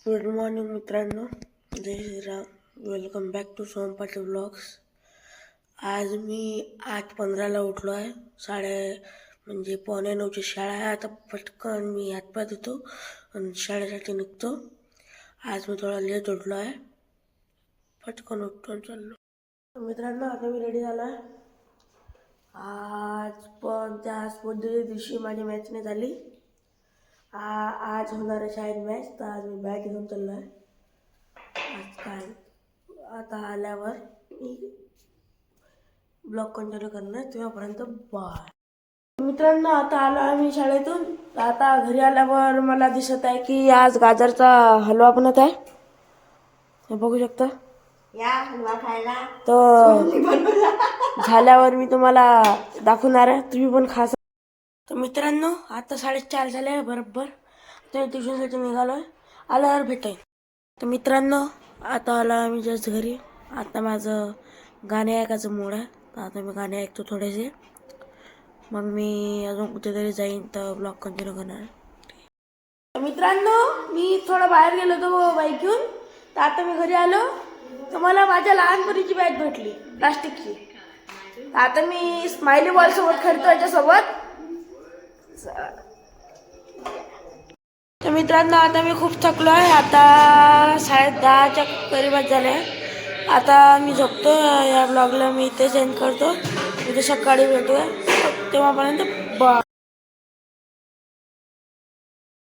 Good morning मित्रांनो, जय Shriram. Welcome back to Sompati vlogs. आज मी 8:15ला उठलो आहे. म्हणजे 8:45ची शाळा आहे. आता पटकन मी हातपाय धुतो आणि शाळेसाठी निघतो. आज मी थोडा लेट उठलो आहे. पटकन उठून चाललो. मित्रांनो, आता मी रेडी झालो आहे. आज कोणत्या दिवशी माझी मॅच नाही झाली. आज होणार आहे शाळेत मॅच, तर आज मी बॅट घेऊन चाललो आहे. आज काय आता आल्यावर मी ब्लॉग कंटिन्यू करणार, तेव्हापर्यंत बाय. मित्रांनो, आता आलो आम्ही शाळेतून. आता घरी आल्यावर मला दिसत आहे की आज गाजरचा हलवा बनत आहे. हे बघू शकता. या हलवा खायला तर झाल्यावर मी तुम्हाला दाखवणार आहे, तुम्ही पण खा. तर मित्रांनो, आता 4:30 झाले आहे बरोबर. तर ट्युशनसाठी निघालो आहे. आल्यावर भेटेल. तर मित्रांनो, आता आला आम्ही जस्ट घरी. आता माझं गाणे ऐकायचं मूड आहे, तर आता मी गाणे ऐकतो थोडेसे. मग मी अजून कुठेतरी जाईन तर ब्लॉग कंटिन्यू करणार. तर मित्रांनो, मी थोडं बाहेर गेलो होतो बाईक घेऊन. तर आता मी घरी आलो तर मला माझ्या लहानपणीची बॅग भेटली, प्लास्टिकची. आता मी स्माइली बॉल सोबत खेळतो याच्यासोबत. तर मित्रांनो, आता मी खूप थकलो आहे. आता 10:30च्या करीबात झाले. आता मी झोपतो. या ब्लॉगला मी इथे सेंड करतो. उद्या सकाळी भेटूया. तेव्हापर्यंत बाय.